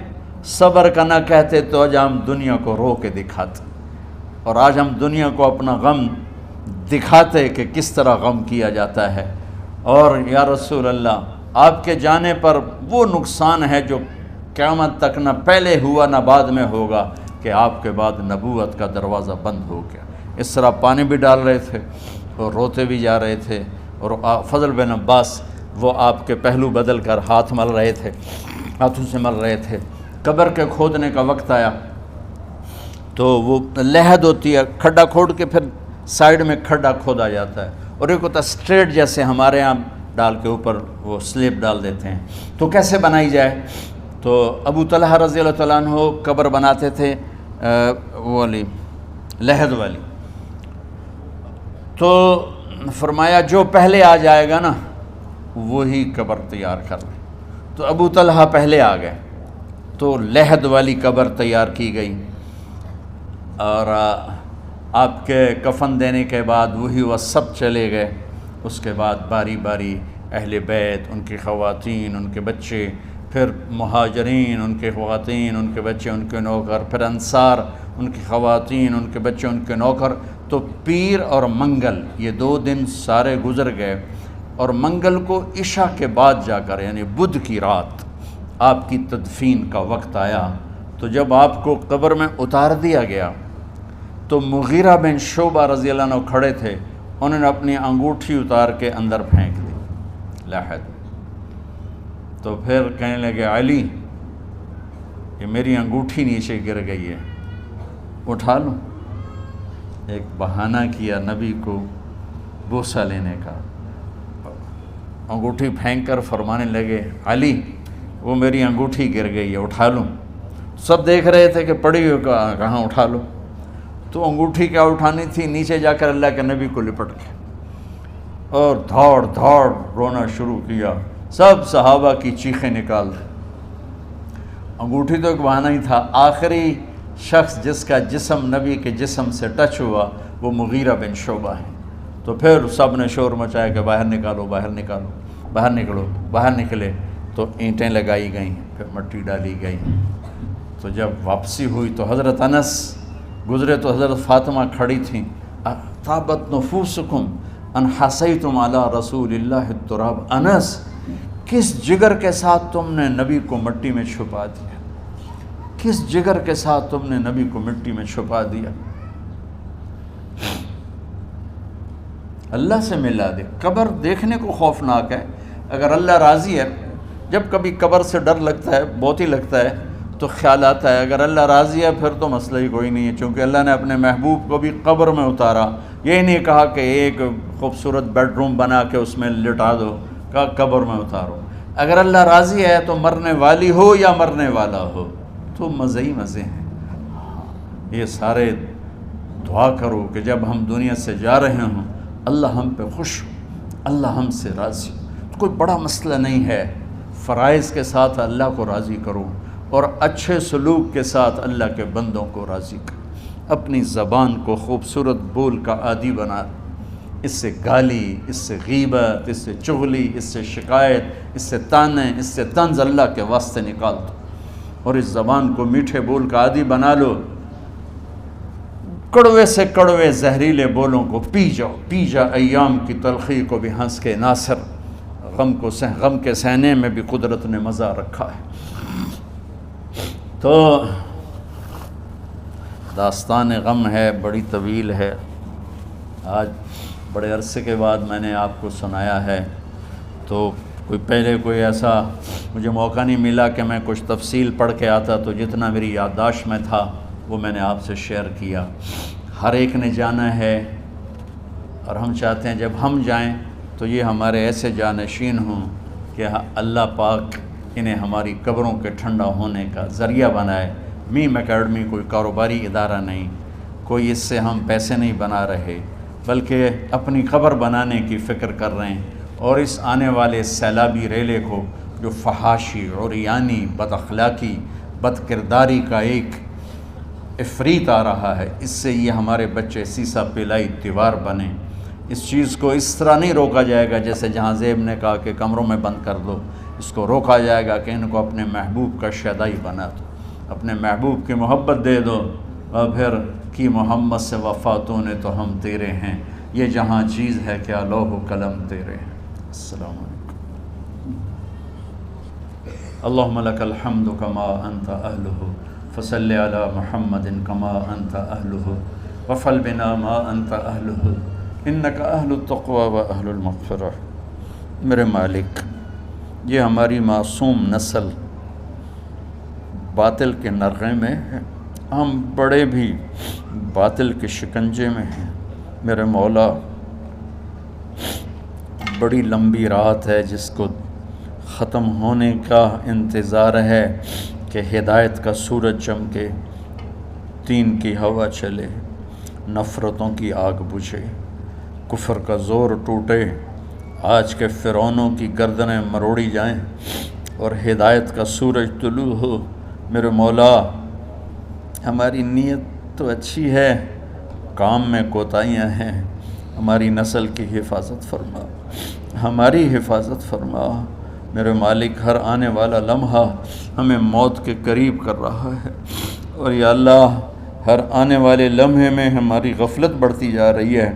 صبر کا نہ کہتے تو آج ہم دنیا کو رو کے دکھاتے، اور آج ہم دنیا کو اپنا غم دکھاتے کہ کس طرح غم کیا جاتا ہے. اور یا رسول اللہ آپ کے جانے پر وہ نقصان ہے جو قیامت تک نہ پہلے ہوا نہ بعد میں ہوگا کہ آپ کے بعد نبوت کا دروازہ بند ہو گیا. اس طرح پانی بھی ڈال رہے تھے اور روتے بھی جا رہے تھے، اور فضل بن عباس وہ آپ کے پہلو بدل کر ہاتھ مل رہے تھے، ہاتھوں سے مل رہے تھے. قبر کے کھودنے کا وقت آیا تو وہ لحد ہوتی ہے، کھڈا کھود کے پھر سائیڈ میں کھڈا کھودا جاتا ہے، اور ایک ہوتا اسٹریٹ جیسے ہمارے ہاں ڈال کے اوپر وہ سلیب ڈال دیتے ہیں. تو کیسے بنائی جائے؟ تو ابو طلحہ رضی اللہ تعالیٰ عنہ قبر بناتے تھے وہ والی لحد والی. تو فرمایا جو پہلے آ جائے گا نا وہی قبر تیار کر لیں. تو ابو طلحہ پہلے آ گئے تو لحد والی قبر تیار کی گئی، اور آپ کے کفن دینے کے بعد وہی وہ سب چلے گئے. اس کے بعد باری باری اہل بیت، ان کی خواتین، ان کے بچے، پھر مہاجرین، ان کے خواتین، ان کے بچے، ان کے نوکر، پھر انصار، ان کی خواتین، ان کے بچے، ان کے نوکر. تو پیر اور منگل یہ 2 دن سارے گزر گئے، اور منگل کو عشاء کے بعد جا کر یعنی بدھ کی رات آپ کی تدفین کا وقت آیا. تو جب آپ کو قبر میں اتار دیا گیا تو مغیرہ بن شعبہ رضی اللہ عنہ کھڑے تھے، انہوں نے اپنی انگوٹھی اتار کے اندر پھینک دی لحد. تو پھر کہنے لگے علی کہ میری انگوٹھی نیچے گر گئی ہے، اٹھا لوں. ایک بہانہ کیا نبی کو بوسہ لینے کا، انگوٹھی پھینک کر فرمانے لگے علی وہ میری انگوٹھی گر گئی ہے، اٹھا لوں. سب دیکھ رہے تھے کہ پڑی ہوئی کہاں اٹھا لو. تو انگوٹھی کیا اٹھانی تھی، نیچے جا کر اللہ کے نبی کو لپٹ کے اور دھاڑ دھاڑ رونا شروع کیا. سب صحابہ کی چیخیں نکال دی. انگوٹھی تو ایک بہانہ ہی تھا. آخری شخص جس کا جسم نبی کے جسم سے ٹچ ہوا وہ مغیرہ بن شعبہ ہے. تو پھر سب نے شور مچایا کہ باہر نکالو، باہر نکالو، باہر نکلو. باہر نکلے تو اینٹیں لگائی گئیں، پھر مٹی ڈالی گئی. تو جب واپسی ہوئی تو حضرت انس گزرے تو حضرت فاطمہ کھڑی تھیں. طابت نفوسکم ان حسیتم علی رسول اللہ التراب، انس کس جگر کے ساتھ تم نے نبی کو مٹی میں چھپا دیا، کس جگر کے ساتھ تم نے نبی کو مٹی میں چھپا دیا۔ اللہ سے ملا دے۔ قبر دیکھنے کو خوفناک ہے، اگر اللہ راضی ہے، جب کبھی قبر سے ڈر لگتا ہے، بہت ہی لگتا ہے، تو خیال آتا ہے اگر اللہ راضی ہے پھر تو مسئلہ ہی کوئی نہیں ہے، چونکہ اللہ نے اپنے محبوب کو بھی قبر میں اتارا۔ یہ نہیں کہا کہ ایک خوبصورت بیڈ روم بنا کے اس میں لٹا دو، کہا قبر میں اتارو۔ اگر اللہ راضی ہے تو مرنے والی ہو یا مرنے والا ہو تو مزے ہی مزے ہیں۔ یہ سارے دعا کرو کہ جب ہم دنیا سے جا رہے ہوں اللہ ہم پہ خوش ہو، اللہ ہم سے راضی ہو۔ کوئی بڑا مسئلہ نہیں ہے، فرائض کے ساتھ اللہ کو راضی کرو اور اچھے سلوک کے ساتھ اللہ کے بندوں کو راضی کرو۔ اپنی زبان کو خوبصورت بول کا عادی بنا، اس سے گالی، اس سے غیبت، اس سے چغلی، اس سے شکایت، اس سے تانے، اس سے طنز اللہ کے واسطے نکال دو اور اس زبان کو میٹھے بول کا عادی بنا لو۔ کڑوے سے کڑوے زہریلے بولوں کو پی جاؤ، پی جا ایام کی تلخی کو بھی ہنس کے ناصر، غم کے سہنے میں بھی قدرت نے مزہ رکھا ہے۔ تو داستان غم ہے، بڑی طویل ہے، آج بڑے عرصے کے بعد میں نے آپ کو سنایا ہے، تو پہلے کوئی ایسا مجھے موقع نہیں ملا کہ میں کچھ تفصیل پڑھ کے آتا، تو جتنا میری یادداشت میں تھا وہ میں نے آپ سے شیئر کیا۔ ہر ایک نے جانا ہے اور ہم چاہتے ہیں جب ہم جائیں تو یہ ہمارے ایسے جانشین ہوں کہ اللہ پاک انہیں ہماری قبروں کے ٹھنڈا ہونے کا ذریعہ بنائے۔ میم اکیڈمی کوئی کاروباری ادارہ نہیں، کوئی اس سے ہم پیسے نہیں بنا رہے، بلکہ اپنی قبر بنانے کی فکر کر رہے ہیں، اور اس آنے والے سیلابی ریلے کو جو فحاشی، عریانی، بد اخلاقی، بد کرداری کا ایک افریت آ رہا ہے، اس سے یہ ہمارے بچے سیسا پلائی دیوار بنیں۔ اس چیز کو اس طرح نہیں روکا جائے گا جیسے جہاں زیب نے کہا کہ کمروں میں بند کر دو، اس کو روکا جائے گا کہ ان کو اپنے محبوب کا شیدائی بنا دو، اپنے محبوب کی محبت دے دو، اور پھر کی محمد سے وفاتوں نے تو ہم تیرے ہیں، یہ جہاں چیز ہے کیا لوح و قلم تیرے ہیں۔ السلام علیکم۔ اللہم لک الحمد کما انت اہلہ فصل علی محمد کما انت اہلہ وفعل بنا ما انت اہلہ انک اہل التقوی و اہل المغفرہ۔ میرے مالک، یہ ہماری معصوم نسل باطل کے نرغے میں ہے، ہم بڑے بھی باطل کے شکنجے میں ہیں۔ میرے مولا، بڑی لمبی رات ہے جس کو ختم ہونے کا انتظار ہے کہ ہدایت کا سورج چمکے، دین کی ہوا چلے، نفرتوں کی آگ بجھے، کفر کا زور ٹوٹے، آج کے فرعونوں کی گردنیں مروڑی جائیں اور ہدایت کا سورج طلوع ہو۔ میرے مولا، ہماری نیت تو اچھی ہے، کام میں کوتاہیاں ہیں، ہماری نسل کی حفاظت فرما، ہماری حفاظت فرما۔ میرے مالک، ہر آنے والا لمحہ ہمیں موت کے قریب کر رہا ہے، اور یا اللہ ہر آنے والے لمحے میں ہماری غفلت بڑھتی جا رہی ہے۔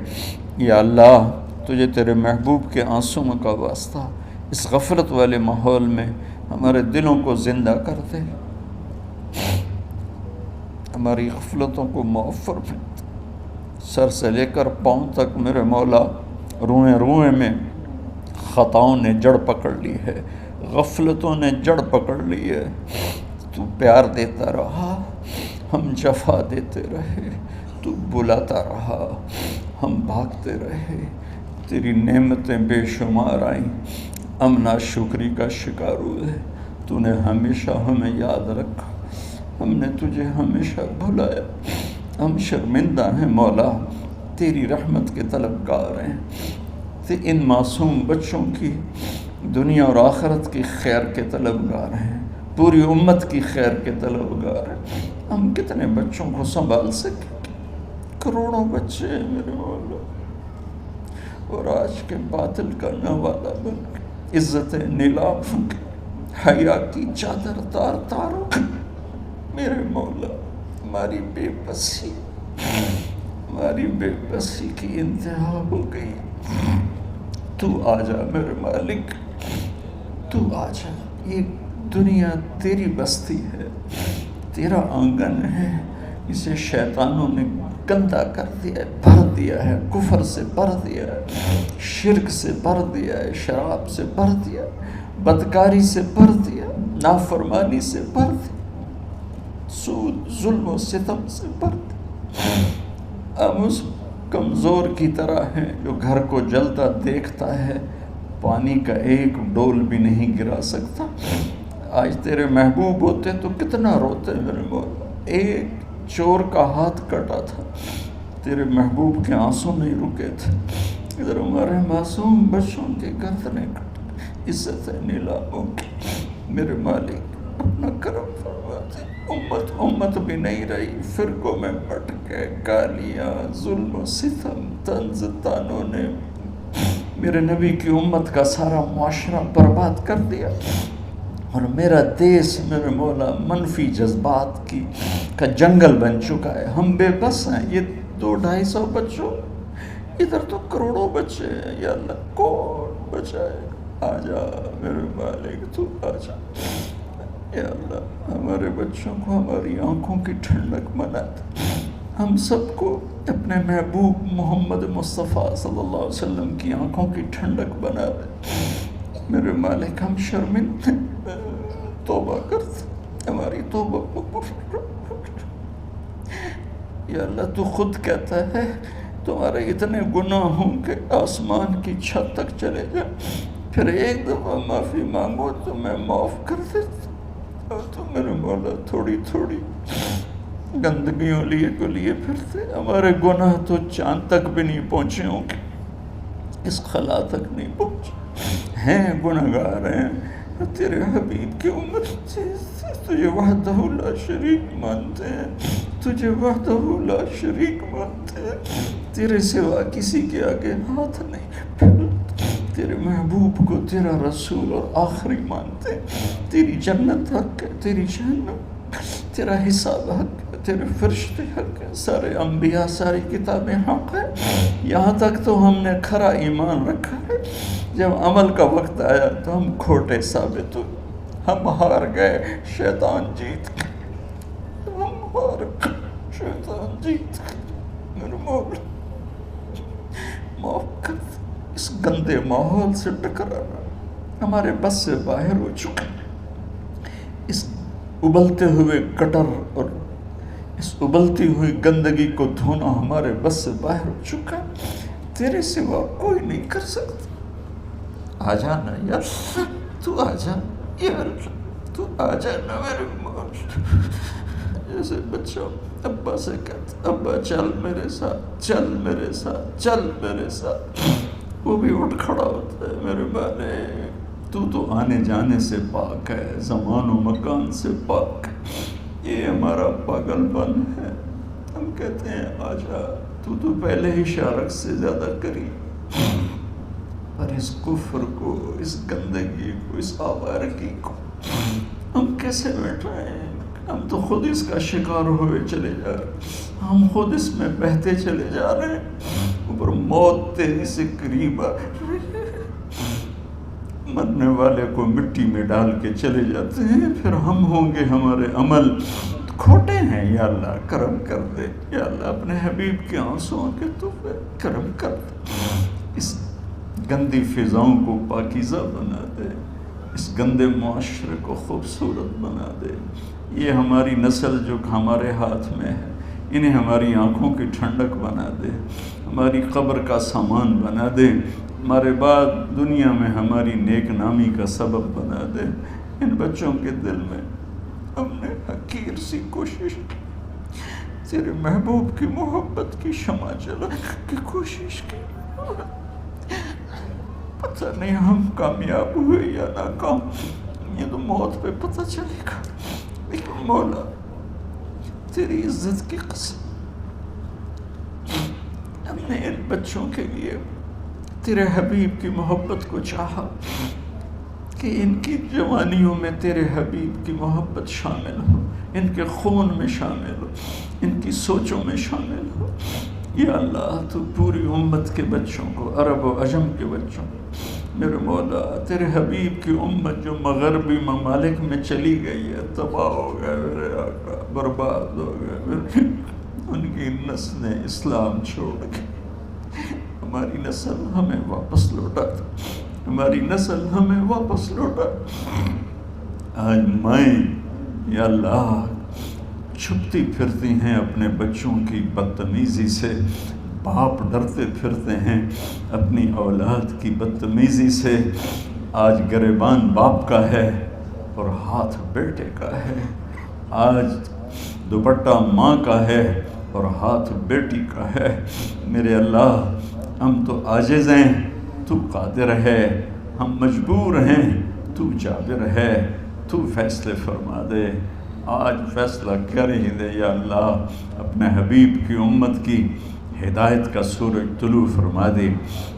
یا اللہ، تجھے تیرے محبوب کے آنسوں کا واسطہ اس غفلت والے ماحول میں ہمارے دلوں کو زندہ کر دے، ہماری غفلتوں کو معاف فرما۔ سر سے لے کر پاؤں تک میرے مولا، روئیں روئیں میں خطاؤں نے جڑ پکڑ لی ہے، غفلتوں نے جڑ پکڑ لی ہے۔ تو پیار دیتا رہا، ہم جفا دیتے رہے، تو بلاتا رہا، ہم بھاگتے رہے، تیری نعمتیں بے شمار آئیں، ہم ناشکری کا شکار ہوئے، تو نے ہمیشہ ہمیں یاد رکھا، ہم نے تجھے ہمیشہ بھلایا، ہم شرمندہ ہیں مولا، تیری رحمت کے طلبگار ہیں، ان معصوم بچوں کی دنیا اور آخرت کی خیر کے طلبگار ہیں، پوری امت کی خیر کے طلبگار ہیں۔ ہم کتنے بچوں کو سنبھال سکیں؟ کروڑوں بچے ہیں میرے مولا، اور آج کے باطل کا نوالا بن کے عزتیں نیلام ہو کے حیا کی چادر تار تار ہو کے، میرے مولا ہماری بے بسی، ہماری بے بسی کی انتہا ہو گئی. تو آ جا میرے مالک، تو آ جا. یہ دنیا تیری بستی ہے، تیرا آنگن ہے. اسے شیطانوں نے گندا کر دیا ہے، بھر دیا ہے، کفر سے بھر دیا ہے، شرک سے بھر دیا ہے، شراب سے بھر دیا، بدکاری سے بھر دیا، نافرمانی سے بھر دیا، سود ظلم و ستم سے بھر دیا. ہم اس کمزور کی طرح ہیں جو گھر کو جلتا دیکھتا ہے، پانی کا ایک ڈول بھی نہیں گرا سکتا. آج تیرے محبوب ہوتے تو کتنا روتے میرے مولا. ایک چور کا ہاتھ کٹا تھا، تیرے محبوب کے آنسو نہیں رکے تھے. ادھر ہمارے معصوم بچوں کے گردنیں کٹ، عزت نیلاموں کی. میرے مالک اپنا کرم فرما دے. امت بھی نہیں رہی، فرقوں میں بٹ گئے. گالیاں، ظلم و ستم، طنز تانوں نے میرے نبی کی امت کا سارا معاشرہ برباد کر دیا. اور میرا دیس میرے مولا منفی جذبات کا جنگل بن چکا ہے. ہم بے بس ہیں. یہ 200-250 بچوں، ادھر تو کروڑوں بچے ہیں. یا اللہ کون بچائے؟ آ جا میرے مالک، تو آ جا. یا اللہ ہمارے بچوں کو ہماری آنکھوں کی ٹھنڈک بنا دے. ہم سب کو اپنے محبوب محمد مصطفیٰ صلی اللہ علیہ وسلم کی آنکھوں کی ٹھنڈک بنا دے. میرے مالک ہم شرمندہ، توبہ کرتے، ہماری توبہ قبول. یا اللہ تو خود کہتا ہے تمہارے اتنے گناہ ہوں کہ آسمان کی چھت تک چلے جائیں، پھر ایک دفعہ معافی مانگو تو میں معاف کر دیتا. اور تو میرے مولا تھوڑی تھوڑی گندگیوں لیے پھرتے. ہمارے گناہ تو چاند تک بھی نہیں پہنچے ہوں گے، اس خلا تک نہیں پہنچے ہیں. گناہگار ہیں. تیرے حبیب کی امت تجھے وحدہ لا شریک مانتے ہیں، تجھے وحدہ لا شریک مانتے ہیں. تیرے سوا کسی کے آگے ہاتھ نہیں پھیلتے. تیرے محبوب کو تیرا رسول اور آخری مانتے ہیں. تیری جنت حق ہے، تیری جہنم، تیرا حساب حق ہے، تیرے فرشتے حق ہے، سارے انبیاء، ساری کتابیں حق ہے. یہاں تک تو ہم نے کھرا ایمان رکھا ہے. جب عمل کا وقت آیا تو ہم کھوٹے ثابت ہوئے. ہم ہار گئے، شیطان جیت گئے. ہم ہار گئے، شیطان جیت گئے. میرے مولا معاف کر دے. اس گندے ماحول سے ٹکرانا ہمارے بس سے باہر ہو چکا. اس ابلتے ہوئے گٹر اور اس ابلتی ہوئی گندگی کو دھونا ہمارے بس سے باہر ہو چکا. تیرے سوا کوئی نہیں کر سکتا. آ جانا یار، تو آ جا یار، تو آ جانا میرے مولا. جیسے بچہ ابا سے کہتا ابا چل میرے ساتھ، چل میرے ساتھ، چل میرے ساتھ، وہ بھی اٹھ کھڑا ہوتا ہے. میرے بانے تو آنے جانے سے پاک ہے، زمان و مکان سے پاک ہے. یہ ہمارا پاگل پن ہے. ہم کہتے ہیں آ جا، تو پہلے ہی شارک سے زیادہ قریب. پر اس کفر کو، اس گندگی کو، اس آوارگی کو ہم کیسے بیٹھ رہے ہیں؟ ہم تو خود اس کا شکار ہوئے چلے جا رہے ہیں. ہم خود اس میں بہتے چلے جا رہے ہیں. اوپر موت تیری سے قریب آ رہی ہے. مرنے والے کو مٹی میں ڈال کے چلے جاتے ہیں، پھر ہم ہوں گے ہمارے عمل کھوٹے ہیں. یا اللہ کرم کر دے. یا اللہ اپنے حبیب کے آنسوؤں کے تو کرم کر دے. اس گندی فضاؤں کو پاکیزہ بنا دے. اس گندے معاشرے کو خوبصورت بنا دے. یہ ہماری نسل جو ہمارے ہاتھ میں ہے، انہیں ہماری آنکھوں کی ٹھنڈک بنا دے، ہماری قبر کا سامان بنا دے، ہمارے بعد دنیا میں ہماری نیک نامی کا سبب بنا دے. ان بچوں کے دل میں ہم نے حقیر سی کوشش کی، تیرے محبوب کی محبت کی شمع جلا کی کوشش کی. پتہ نہیں ہم کامیاب ہوئے یا ناکام، یہ تو موت پہ پتہ چلے گا. لیکن مولا تیری عزت کی قسم، ہم نے ان بچوں کے لیے تیرے حبیب کی محبت کو چاہا کہ ان کی جوانیوں میں تیرے حبیب کی محبت شامل ہو، ان کے خون میں شامل ہو، ان کی سوچوں میں شامل ہو. یا اللہ تو پوری امت کے بچوں کو، عرب و عجم کے بچوں کو، میرے مولا تیرے حبیب کی امت جو مغربی ممالک میں چلی گئی ہے، تباہ ہو گئے میرے آقا، برباد ہو گئے، ان کی نسلیں اسلام چھوڑ کے، ہماری نسل ہمیں واپس لوٹا، ہماری نسل ہمیں واپس لوٹا۔ آج میں یا اللہ چھپتی پھرتی ہیں اپنے بچوں کی بدتمیزی سے، باپ ڈرتے پھرتے ہیں اپنی اولاد کی بدتمیزی سے۔ آج گریبان باپ کا ہے اور ہاتھ بیٹے کا ہے، آج دوپٹہ ماں کا ہے اور ہاتھ بیٹی کا ہے۔ میرے اللہ ہم تو عاجز ہیں، تو قادر ہے، ہم مجبور ہیں، تو جابر ہے، تو فیصلے فرما دے۔ آج فیصلہ کر ہی دے یا اللہ، اپنے حبیب کی امت کی ہدایت کا سورج طلوع فرما دے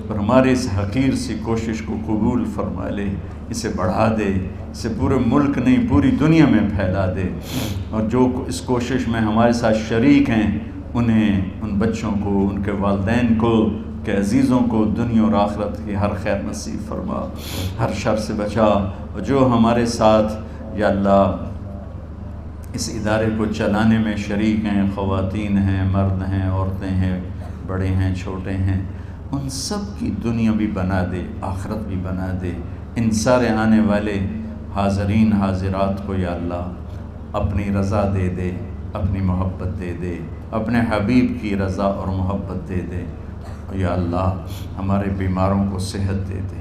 اور ہمارے اس حقیر سی کوشش کو قبول فرما لے، اسے بڑھا دے، اسے پورے ملک نہیں پوری دنیا میں پھیلا دے، اور جو اس کوشش میں ہمارے ساتھ شریک ہیں انہیں، ان بچوں کو، ان کے والدین کو، کہ عزیزوں کو دنیا اور آخرت کی ہر خیر نصیب فرما، ہر شر سے بچا۔ اور جو ہمارے ساتھ یا اللہ اس ادارے کو چلانے میں شریک ہیں، خواتین ہیں، مرد ہیں، عورتیں ہیں، بڑے ہیں، چھوٹے ہیں، ان سب کی دنیا بھی بنا دے، آخرت بھی بنا دے۔ ان سارے آنے والے حاضرین حاضرات کو یا اللہ اپنی رضا دے دے، اپنی محبت دے دے، اپنے حبیب کی رضا اور محبت دے دے۔ یا اللہ ہمارے بیماروں کو صحت دے دے،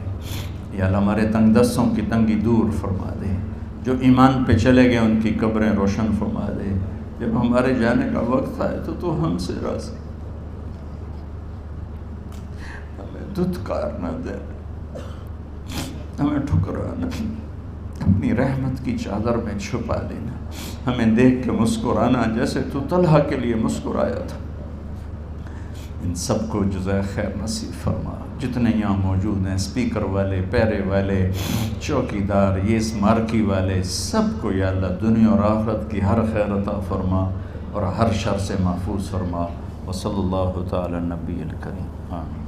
یا اللہ ہمارے تنگ دستوں کی تنگی دور فرما دے، جو ایمان پہ چلے گئے ان کی قبریں روشن فرما دے۔ جب ہمارے جانے کا وقت آئے تو ہم سے راضی، ہمیں دھتکار نہ دے، ہمیں ٹھکرانا، اپنی رحمت کی چادر میں چھپا لینا، ہمیں دیکھ کے مسکرانا جیسے تو طلحہ کے لیے مسکرایا تھا۔ ان سب کو جزائے خیر نصیب فرما۔ جتنے یہاں موجود ہیں، اسپیکر والے، پیرے والے، چوکیدار، یہ اس مارکی والے، سب کو یا اللہ دنیا اور آخرت کی ہر خیر عطا فرما اور ہر شر سے محفوظ فرما۔ وصلی اللہ تعالی نبی الکریم، آمین۔